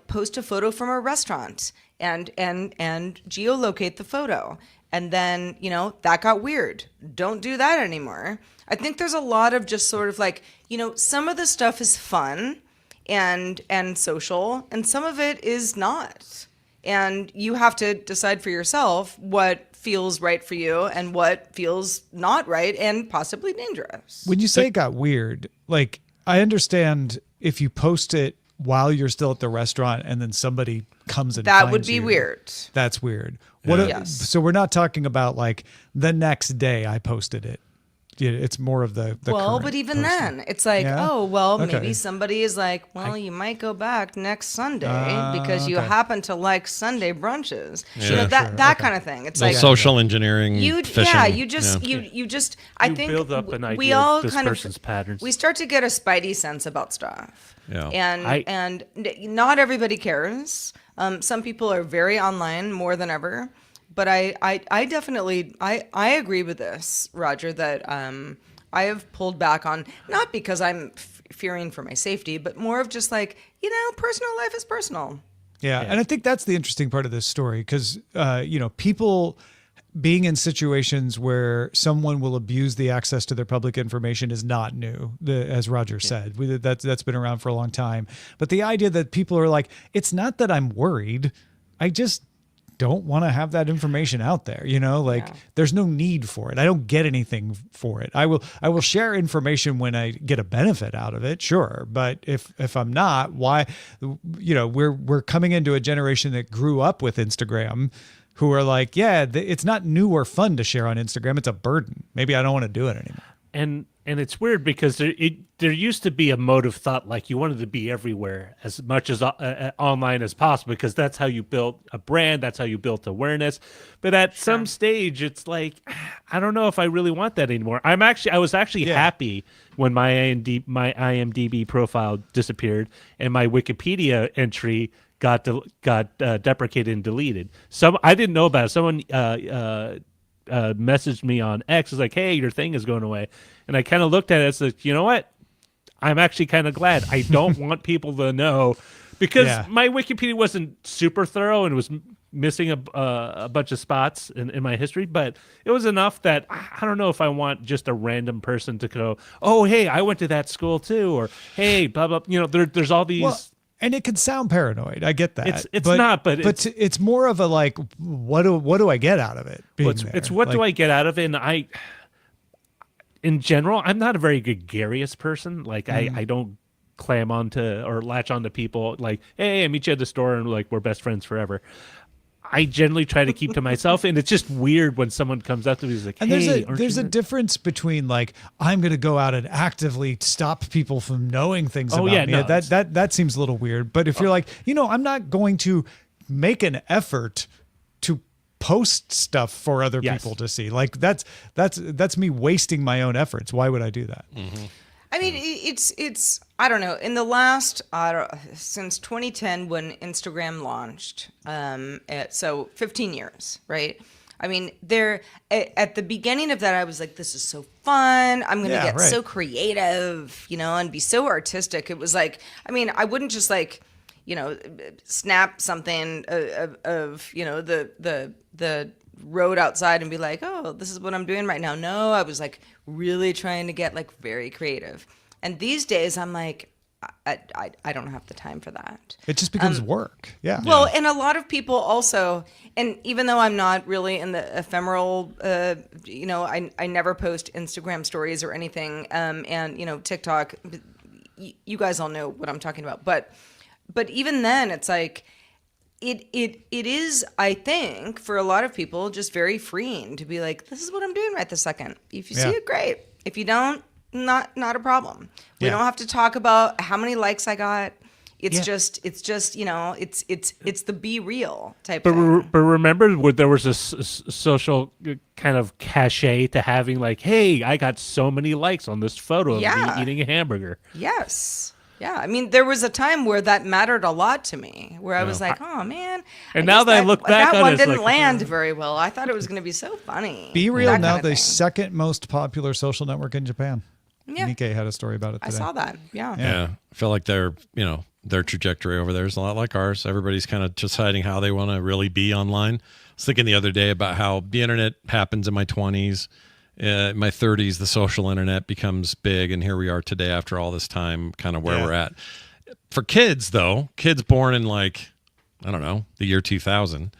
post a photo from a restaurant and geolocate the photo. And then, that got weird. Don't do that anymore. I think there's a lot of just sort of like, some of the stuff is fun and social, and some of it is not. And you have to decide for yourself what feels right for you and what feels not right and possibly dangerous. When you say it got weird, like, I understand if you post it while you're still at the restaurant and then somebody comes and that would finds be you. Weird. That's weird. Yes. So we're not talking about like the next day I posted it. It's more of the well, but even posting. then, it's like, maybe somebody is like, you might go back next Sunday because you happen to like Sunday brunches. That kind of thing. It's like social engineering. You just I think build up an idea we all of this kind person's of patterns. We start to get a spidey sense about stuff. Yeah. And not everybody cares. Some people are very online more than ever. But I definitely agree with this, Roger, that I have pulled back on, not because I'm fearing for my safety, but more of just like, personal life is personal. Yeah. And I think that's the interesting part of this story because, people being in situations where someone will abuse the access to their public information is not new, as Roger said. That's been around for a long time. But the idea that people are like, it's not that I'm worried, I just don't want to have that information out there, there's no need for it. I don't get anything for it. I will share information when I get a benefit out of it, sure. But if I'm not, why, we're coming into a generation that grew up with Instagram. who are like, yeah, it's not new or fun to share on Instagram. It's a burden. Maybe I don't want to do it anymore. And it's weird because there used to be a mode of thought like you wanted to be everywhere as much as online as possible because that's how you built a brand, that's how you built awareness. But at some stage, it's like I don't know if I really want that anymore. I was actually happy when my IMDb profile disappeared and my Wikipedia entry got deprecated and deleted. I didn't know about it. Someone messaged me on X. It's like, hey, your thing is going away. And I kind of looked at it. It's like, you know what? I'm actually kind of glad. I don't want people to know because my Wikipedia wasn't super thorough and was missing a bunch of spots in my history, but it was enough that I don't know if I want just a random person to go, oh, hey, I went to that school too, or hey, blah, blah. You know, there's all these. Well, and it can sound paranoid. I get that. It's not, but it's more of a like, what do I get out of it? It's what do I get out of it? And in general, I'm not a very gregarious person. Like I don't clam onto or latch onto people like, hey, I meet you at the store and like we're best friends forever. I generally try to keep to myself, and it's just weird when someone comes up to me and is like, hey, there's a difference between like I'm going to go out and actively stop people from knowing things about me. No, that seems a little weird. But if you're like, I'm not going to make an effort to post stuff for other people to see. Like that's me wasting my own efforts. Why would I do that? Mm-hmm. I mean, it's I don't know. In the last since 2010 when Instagram launched, so 15 years, right? I mean, at the beginning of that, I was like, "This is so fun! I'm going to get so creative, and be so artistic." It was like, I mean, I wouldn't just like, snap something of the road outside and be like, oh, this is what I'm doing right now. No, I was like really trying to get like very creative. And these days I'm like, I don't have the time for that. It just becomes work. Yeah. Well, and a lot of people also, and even though I'm not really in the ephemeral, I never post Instagram stories or anything. And TikTok, you guys all know what I'm talking about. But even then it's like, It is, I think, for a lot of people, just very freeing to be like, this is what I'm doing right this second. If you see it, great. If you don't, not a problem. We don't have to talk about how many likes I got. It's just it's the be real type thing. But remember, there was a social kind of cachet to having like, hey, I got so many likes on this photo of me eating a hamburger. Yes. Yeah, I mean, there was a time where that mattered a lot to me, where I was like, "Oh man!" And now that I look back that on one it, didn't land very well. I thought it was going to be so funny. Be Real now the second most popular social network in Japan. Yeah, Nikkei had a story about it today. I saw that. Yeah. I feel like their trajectory over there is a lot like ours. Everybody's kind of deciding how they want to really be online. I was thinking the other day about how the internet happens in my 20s. In my 30s, the social internet becomes big, and here we are today after all this time, kind of where we're at. For kids, though, kids born in like, I don't know, the year 2000,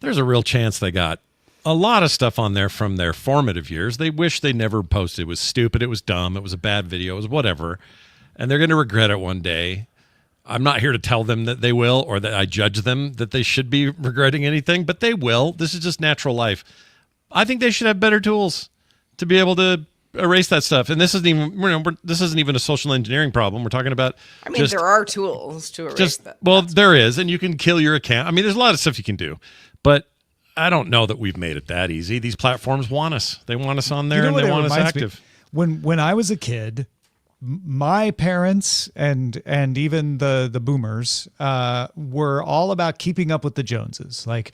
there's a real chance they got a lot of stuff on there from their formative years. They wish they never posted. It was stupid. It was dumb. It was a bad video. It was whatever. And they're going to regret it one day. I'm not here to tell them that they will or that I judge them that they should be regretting anything, but they will. This is just natural life. I think they should have better tools to be able to erase that stuff. And this isn't even a social engineering problem. We're talking about there are tools to erase that. Well, there is, and you can kill your account. I mean, there's a lot of stuff you can do. But I don't know that we've made it that easy. These platforms want us. They want us on there, and they want us active. When I was a kid, my parents and even the boomers were all about keeping up with the Joneses. Like,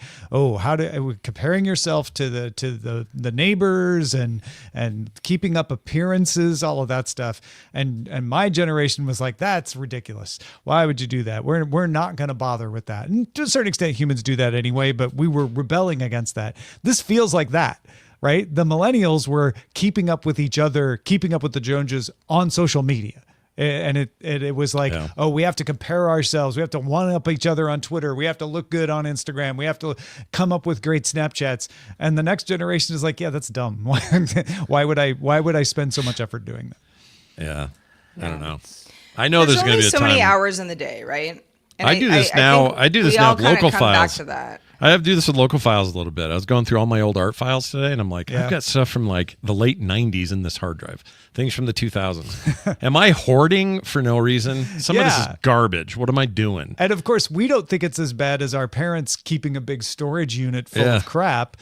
comparing yourself to the neighbors and keeping up appearances, all of that stuff. And my generation was like, that's ridiculous. Why would you do that? We're not going to bother with that. And to a certain extent, humans do that anyway, but we were rebelling against that. This feels like that. Right? The millennials were keeping up with each other, keeping up with the Joneses on social media. And it was like, we have to compare ourselves. We have to one-up each other on Twitter. We have to look good on Instagram. We have to come up with great Snapchats. And the next generation is like, yeah, that's dumb. Why would I spend so much effort doing that? Yeah. I don't know. I know there's going to be a time. So many hours in the day, right? And I do this now. I do this now with local files. Back to that. I have to do this with local files a little bit. I was going through all my old art files today, and I'm like, Yeah. I've got stuff from like the late 90s in this hard drive, things from the 2000s. Am I hoarding for no reason? Some of this is garbage. What am I doing? And of course, we don't think it's as bad as our parents keeping a big storage unit full Yeah. of crap,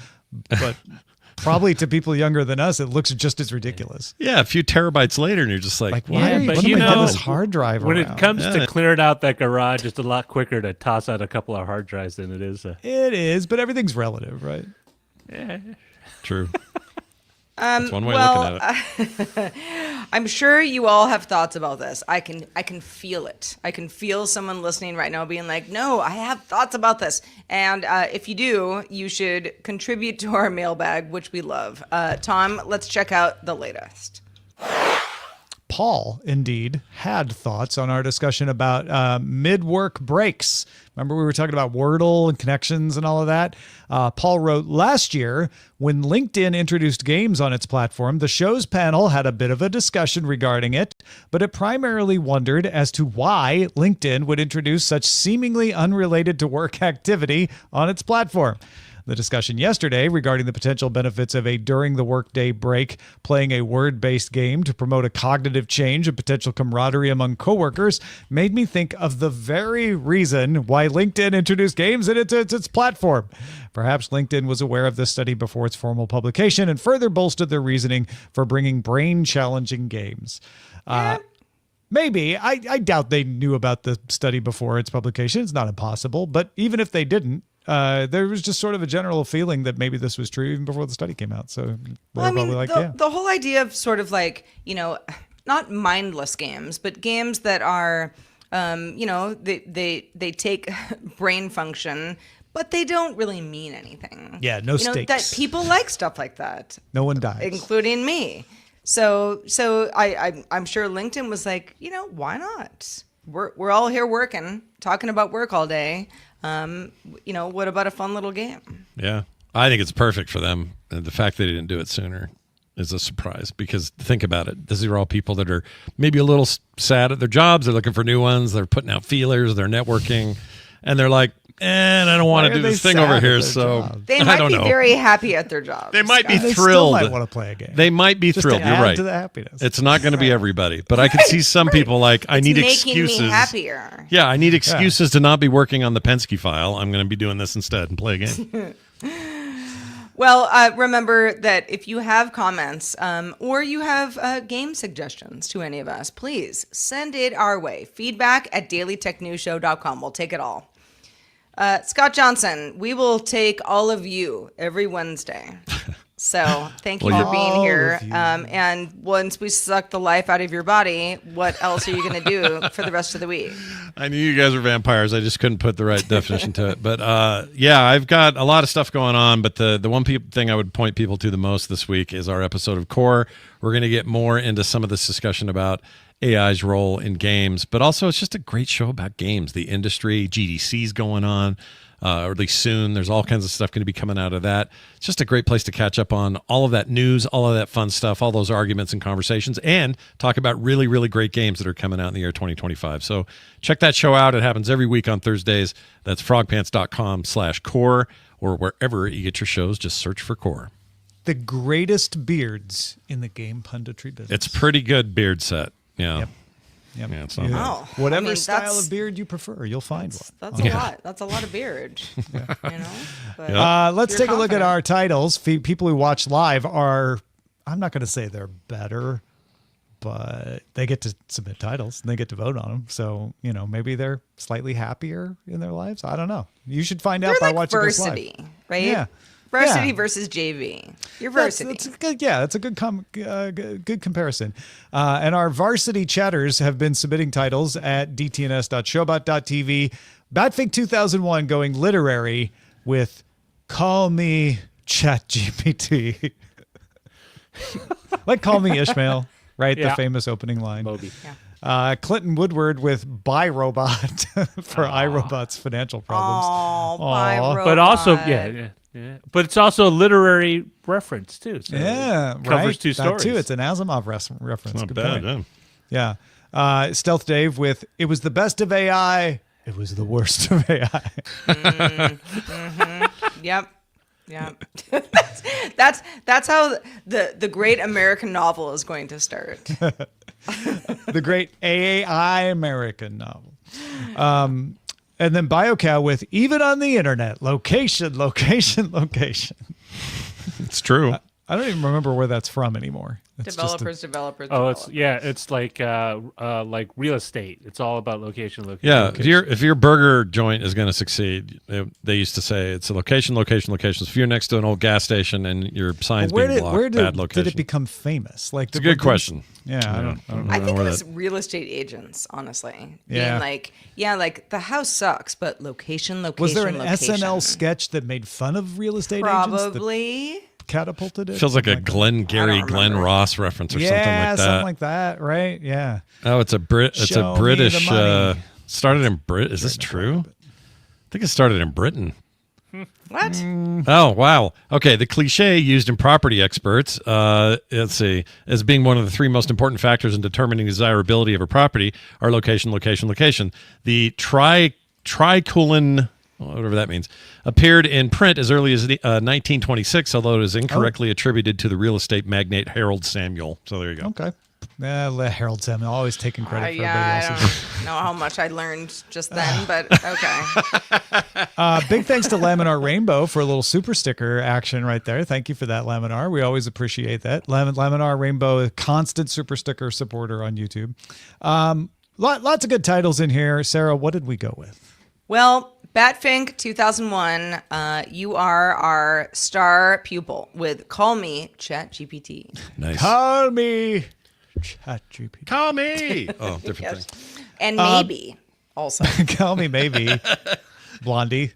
but probably to people younger than us, it looks just as ridiculous. Yeah, a few terabytes later, and you're just like, Why Yeah, are you but putting you like know, this hard drive When around? it comes to clearing out that garage, it's a lot quicker to toss out a couple of hard drives than it is. It is, but everything's relative, right? True. That's one way of looking at it. I'm sure you all have thoughts about this. I can feel it. I can feel someone listening right now being like, no, I have thoughts about this. And if you do, you should contribute to our mailbag, which we love. Tom, let's check out the latest. Paul, indeed, had thoughts on our discussion about mid-work breaks. Remember we were talking about Wordle and connections and all of that? Paul wrote, last year, when LinkedIn introduced games on its platform, the show's panel had a bit of a discussion regarding it, but it primarily wondered as to why LinkedIn would introduce such seemingly unrelated to work activity on its platform. The discussion yesterday regarding the potential benefits of a during the workday break playing a word-based game to promote a cognitive change and potential camaraderie among coworkers made me think of the very reason why LinkedIn introduced games into its platform. Perhaps LinkedIn was aware of this study before its formal publication and further bolstered their reasoning for bringing brain-challenging games. Maybe. I doubt they knew about the study before its publication. It's not impossible. But even if they didn't, there was just sort of a general feeling that maybe this was true even before the study came out. So probably like, the whole idea of sort of like, not mindless games, but games that are, they take brain function, but they don't really mean anything. Yeah, no stakes. That people like stuff like that. No one dies. Including me. So I'm sure LinkedIn was like, why not? We're all here working, talking about work all day. What about a fun little game? Yeah, I think it's perfect for them. And the fact that they didn't do it sooner is a surprise because think about it. These are all people that are maybe a little sad at their jobs. They're looking for new ones. They're putting out feelers. They're networking. And they're like, and I don't want to do this thing over here. So they might be very happy at their job. They might be They thrilled. still might want to play a game. They might be Just thrilled. to You're add right. to the happiness. It's not going to be everybody, but I could see some people like, I need making excuses. me happier. Yeah, I need excuses to not be working on the Penske file. I'm going to be doing this instead and play a game. Well, remember that if you have comments or you have game suggestions to any of us, please send it our way. feedback@dailytechnewsshow.com. We'll take it all. Scott Johnson, we will take all of you every Wednesday. So thank you for being here. And once we suck the life out of your body, what else are you going to do for the rest of the week? I knew you guys were vampires. I just couldn't put the right definition to it. But I've got a lot of stuff going on. But the one thing I would point people to the most this week is our episode of Core. We're going to get more into some of this discussion about AI's role in games, but also it's just a great show about games. The industry, GDC's going on, or at least soon. There's all kinds of stuff going to be coming out of that. It's just a great place to catch up on all of that news, all of that fun stuff, all those arguments and conversations, and talk about really, really great games that are coming out in the year 2025. So check that show out. It happens every week on Thursdays. That's frogpants.com/core, or wherever you get your shows, just search for Core. The greatest beards in the game punditry business. It's pretty good beard set. Yeah. Yep. Yeah, it's not bad. Wow. Whatever style of beard you prefer, you'll find one. That's a lot. That's a lot of beard. But Let's you're take a look at confident. our titles. People who watch live are, I'm not going to say they're better, but they get to submit titles and they get to vote on them. So, maybe they're slightly happier in their lives. I don't know. You should find out You're by like watching this varsity, live. right? Yeah. Varsity Yeah. versus JV. You're That's varsity. good. Yeah, that's a good good comparison. And our varsity chatters have been submitting titles at dtns.showbot.tv. Batfink 2001 going literary with Call Me ChatGPT. Like Call Me Ishmael, right? Yeah. The famous opening line. Moby. Clinton Woodward with Bye Robot for iRobot's financial problems. Bye, robot. But also, yeah. But it's also a literary reference too. So Yeah, it covers right. two stories. That too. It's an Asimov reference. Not Good bad, point. yeah. Yeah. Stealth Dave with it was the best of AI. It was the worst of AI. Yep. Yeah, that's how the great American novel is going to start. The great AAI American novel. And then BioCow with even on the internet, location. It's true. I don't even remember where that's from anymore. It's Developers. Oh, it's like real estate. It's all about location. Yeah, location. if your burger joint is going to succeed, they used to say it's a location. So if you're next to an old gas station and your sign's being blocked, bad location. Did it become famous? Like, it's a good question. Yeah, I don't know. I think it was real estate agents, honestly. Yeah. Being like, the house sucks, but location. Was there an SNL sketch that made fun of real estate agents? Probably. Catapulted it? Feels like a Glenn Ross reference or something like that. Something like that, right? Yeah. Oh, it's a British. Started in Brit. Is this true? I think it started in Britain. What? Oh, wow. Okay, the cliche used in property experts, let's see, as being one of the three most important factors in determining desirability of a property are location. The tricolon, whatever that means, appeared in print as early as 1926, although it is incorrectly attributed to the real estate magnate Harold Samuel. So there you go. Okay. Harold Samuel, always taking credit for everybody I else's. don't know how much I learned just then, but okay. Big thanks to Laminar Rainbow for a little super sticker action right there. Thank you for that, Laminar. We always appreciate that. Laminar Rainbow, a constant super sticker supporter on YouTube. Lots of good titles in here. Sarah, what did we go with? Well, Batfink 2001, you are our star pupil with Call Me ChatGPT. Nice. Call me ChatGPT. Call me. Oh, different thing. And maybe also. Call me maybe, Blondie.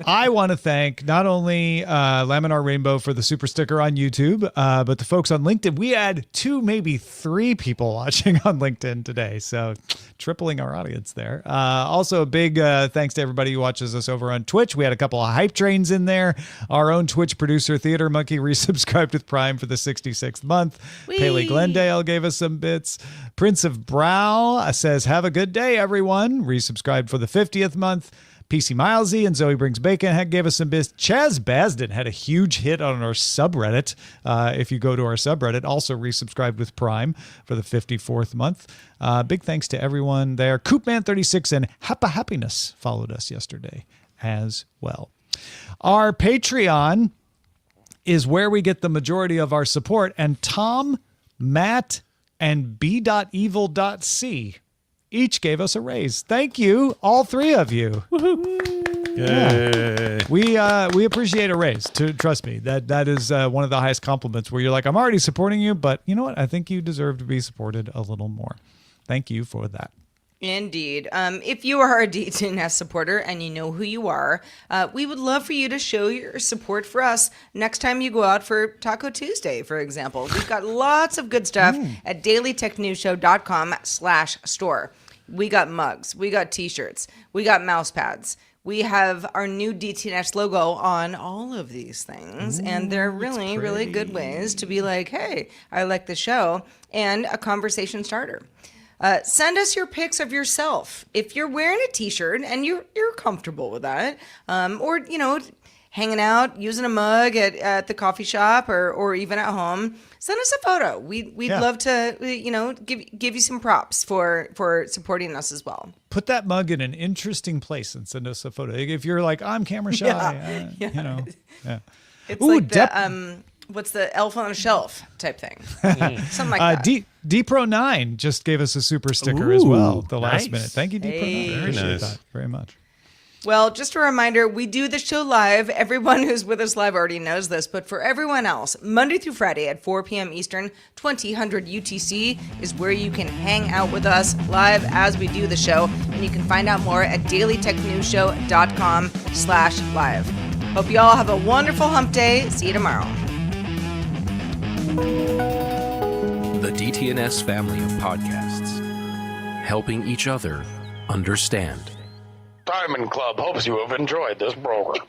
I want to thank not only Laminar Rainbow for the super sticker on YouTube, but the folks on LinkedIn. We had 2, maybe 3 people watching on LinkedIn today, so tripling our audience there. Also, a big thanks to everybody who watches us over on Twitch. We had a couple of hype trains in there. Our own Twitch producer, Theater Monkey, resubscribed with Prime for the 66th month. Whee! Paley Glendale gave us some bits. Prince of Brow says, have a good day, everyone. Resubscribed for the 50th month. PC Milesy and Zoe Brings Bacon gave us some bits. Chaz Basden had a huge hit on our subreddit. If you go to our subreddit, also resubscribed with Prime for the 54th month. Big thanks to everyone there. Coopman36 and Happa Happiness followed us yesterday as well. Our Patreon is where we get the majority of our support. And Tom, Matt, and B.Evil.C each gave us a raise. Thank you, all 3 of you. Yay. Yeah. We appreciate a raise. Trust me, that is one of the highest compliments. Where you're like, I'm already supporting you, but you know what? I think you deserve to be supported a little more. Thank you for that. Indeed. If you are a DTNS supporter and you know who you are, we would love for you to show your support for us next time you go out for Taco Tuesday, for example. We've got lots of good stuff at dailytechnewsshow.com/store. We got mugs. We got t-shirts. We got mouse pads. We have our new DTNS logo on all of these things. And they're really, really good ways to be like, hey, I like the show, and a conversation starter. Send us your pics of yourself. If you're wearing a t-shirt and you're comfortable with that, or, hanging out, using a mug at the coffee shop or even at home, send us a photo. We'd love to, give you some props for supporting us as well. Put that mug in an interesting place and send us a photo. If you're like, I'm camera shy, Yeah. It's Ooh, like the, what's the elf on a shelf type thing. Something like that. DPro9 just gave us a super sticker as well at the last nice. minute. Thank you, DPro9. Hey. I appreciate Nice. that very much. Well, just a reminder, we do the show live. Everyone who's with us live already knows this, but for everyone else, Monday through Friday at 4 p.m. Eastern, 2000 UTC is where you can hang out with us live as we do the show, and you can find out more at dailytechnewsshow.com/live. Hope you all have a wonderful hump day. See you tomorrow. The DTNS family of podcasts, helping each other understand. Diamond Club hopes you have enjoyed this program.